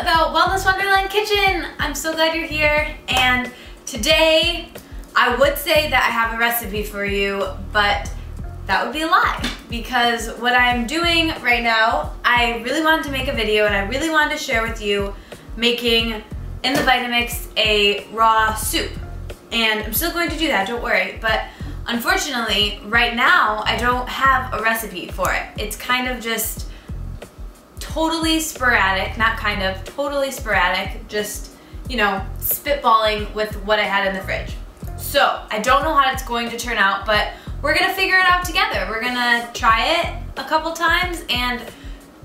the Wellness Wonderland kitchen. I'm so glad you're here, and today I would say that I have a recipe for you, but that would be a lie, because what I'm doing right now, I really wanted to make a video and I really wanted to share with you making in the Vitamix a raw soup, and I'm still going to do that, don't worry, but unfortunately right now I don't have a recipe for it. It's kind of just totally sporadic, not kind of, totally sporadic, just, you know, spitballing with what I had in the fridge. So I don't know how it's going to turn out, but we're gonna figure it out together. We're gonna try it a couple times and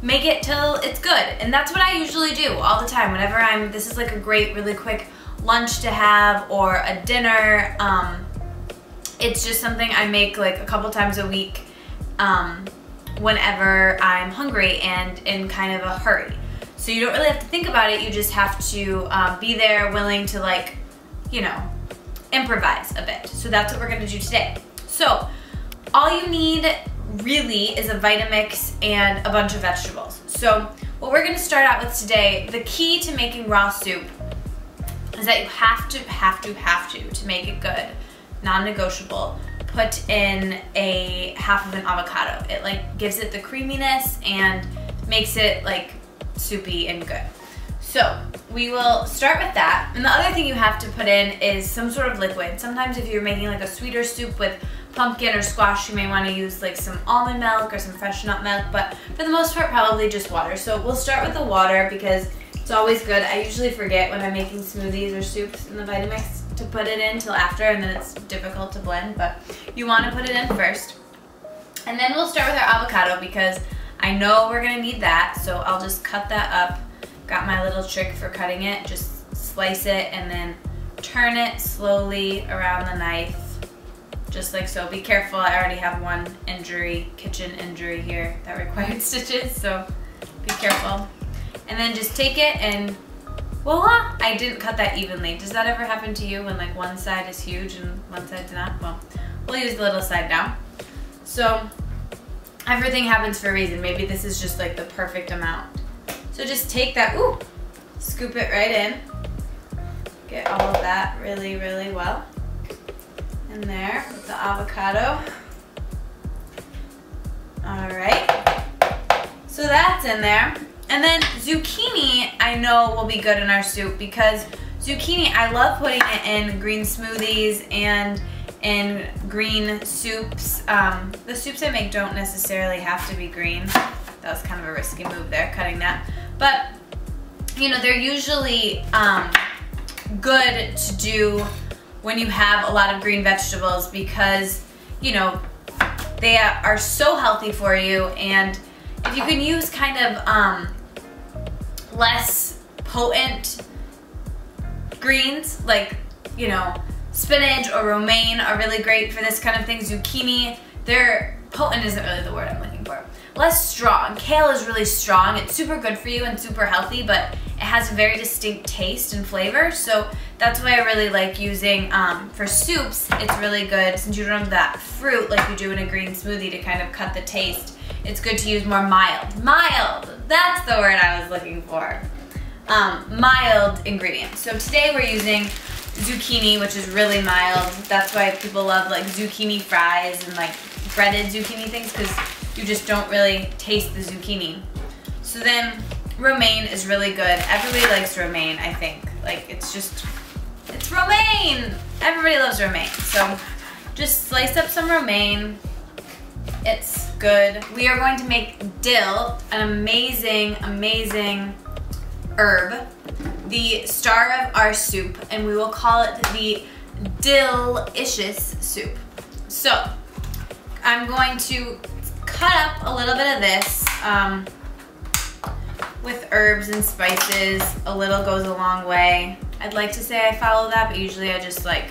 make it till it's good. And that's what I usually do all the time whenever this is like a great, really quick lunch to have or a dinner. It's just something I make like a couple times a week whenever I'm hungry and in kind of a hurry. So you don't really have to think about it, you just have to be there willing to, like, you know, improvise a bit. So that's what we're gonna do today. So all you need really is a Vitamix and a bunch of vegetables. So what we're gonna start out with today, the key to making raw soup is that you have to make it good, non-negotiable, put in a half of an avocado. It like gives it the creaminess and makes it like soupy and good. So we will start with that. And the other thing you have to put in is some sort of liquid. Sometimes if you're making like a sweeter soup with pumpkin or squash, you may want to use like some almond milk or some fresh nut milk, but for the most part probably just water. So we'll start with the water because it's always good. I usually forget when I'm making smoothies or soups in the Vitamix to put it in till after, and then it's difficult to blend, but you want to put it in first. And then we'll start with our avocado because I know we're gonna need that, so I'll just cut that up. Got my little trick for cutting it. Just slice it and then turn it slowly around the knife, just like so. Be careful, I already have one kitchen injury here that required stitches, so be careful. And then just take it and voila! I didn't cut that evenly. Does that ever happen to you when like one side is huge and one side's not? Well, we'll use the little side now. So everything happens for a reason. Maybe this is just like the perfect amount. So just take that, ooh, scoop it right in. Get all of that really, really well in there with the avocado. All right, so that's in there. And then zucchini, I know will be good in our soup because zucchini, I love putting it in green smoothies and in green soups. The soups I make don't necessarily have to be green. That was kind of a risky move there, cutting that. But, you know, they're usually good to do when you have a lot of green vegetables because, you know, they are so healthy for you. And if you can use kind of less potent greens, like, you know, spinach or romaine are really great for this kind of thing. Zucchini, potent isn't really the word I'm looking for. Less strong. Kale is really strong. It's super good for you and super healthy, but it has a very distinct taste and flavor. So that's why I really like using, for soups, it's really good since you don't have that fruit like you do in a green smoothie to kind of cut the taste. It's good to use more mild. Mild! That's the word I was looking for. Mild ingredients. So today we're using zucchini, which is really mild. That's why people love like zucchini fries and like breaded zucchini things, because you just don't really taste the zucchini. So then romaine is really good. Everybody likes romaine, I think. Like it's romaine! Everybody loves romaine. So just slice up some romaine. It's good. We are going to make dill, an amazing, amazing herb, the star of our soup, and we will call it the Dill-icious soup. So I'm going to cut up a little bit of this with herbs and spices. A little goes a long way. I'd like to say I follow that, but usually I just like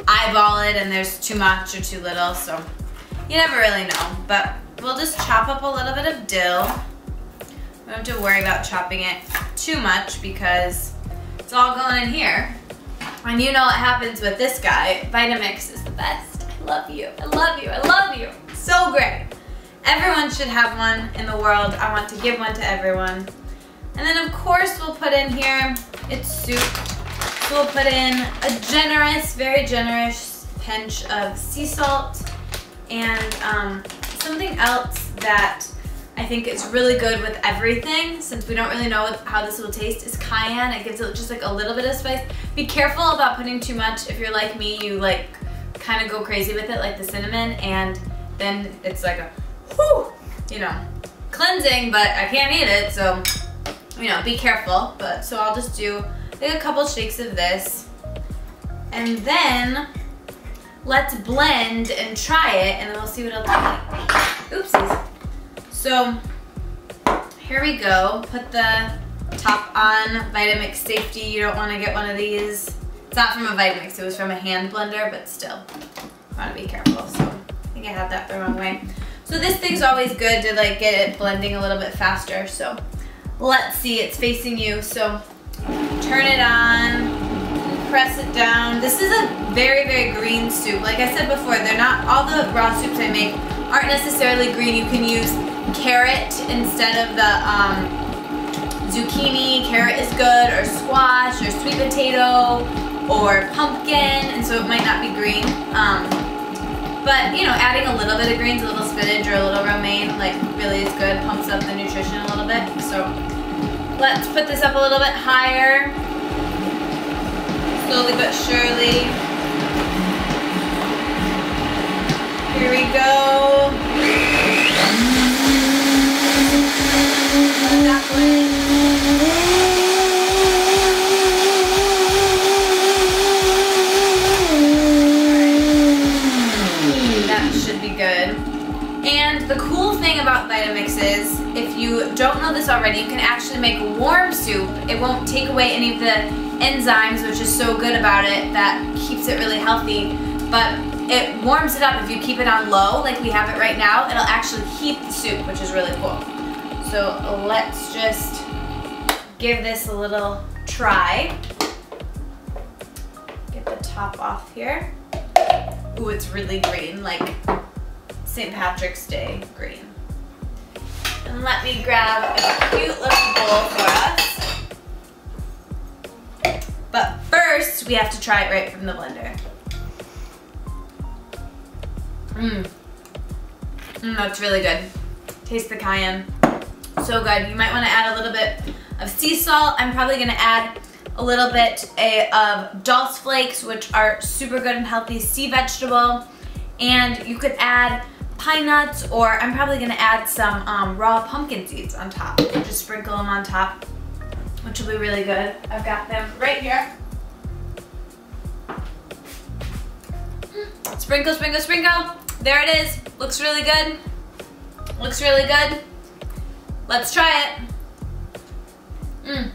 eyeball it and there's too much or too little, so you never really know. But we'll just chop up a little bit of dill. We don't have to worry about chopping it too much because it's all going in here. And you know what happens with this guy. Vitamix is the best. I love you. I love you. I love you. So great. Everyone should have one in the world. I want to give one to everyone. And then of course we'll put in here, it's soup. So we'll put in a generous, very generous pinch of sea salt. And something else that I think is really good with everything, since we don't really know how this will taste, is cayenne. It gives it just like a little bit of spice. Be careful about putting too much. If you're like me, you like kind of go crazy with it, like the cinnamon, and then it's like a whew, you know, cleansing, but I can't eat it, so, you know, be careful. But so I'll just do like a couple shakes of this, and then let's blend and try it, and then we'll see what it'll taste like. Oopsies. So here we go. Put the top on. Vitamix safety. You don't want to get one of these. It's not from a Vitamix. It was from a hand blender, but still, you want to be careful. So I think I had that the wrong way. So this thing's always good to like get it blending a little bit faster. So let's see. It's facing you. So turn it on. Press it down. This is a very, very green soup. Like I said before, they're not, all the raw soups I make aren't necessarily green. You can use carrot instead of the zucchini. Carrot is good, or squash, or sweet potato, or pumpkin, and so it might not be green. But you know, adding a little bit of greens, a little spinach or a little romaine, like really is good. Pumps up the nutrition a little bit. So let's put this up a little bit higher. Slowly but surely. Here we go. That should be good. And the cool thing about Vitamix is, if you don't know this already, you can actually make warm soup. It won't take away any of the enzymes, which is so good about it, that keeps it really healthy, but it warms it up. If you keep it on low, like we have it right now, it'll actually heat the soup, which is really cool. So let's just give this a little try. Get the top off here. Ooh, it's really green, like St. Patrick's Day green. And let me grab a cute little bowl for us. But first, we have to try it right from the blender. That's really good. Taste the cayenne. So good. You might want to add a little bit of sea salt. I'm probably going to add a little bit of dulse flakes, which are super good and healthy sea vegetable. And you could add pine nuts, or I'm probably going to add some raw pumpkin seeds on top. Just sprinkle them on top, which will be really good. I've got them right here. Sprinkle, sprinkle, sprinkle. There it is. Looks really good. Looks really good. Let's try it.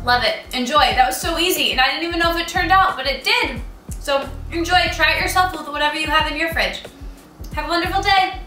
Love it. Enjoy. That was so easy, and I didn't even know if it turned out, but it did. So enjoy. Try it yourself with whatever you have in your fridge. Have a wonderful day.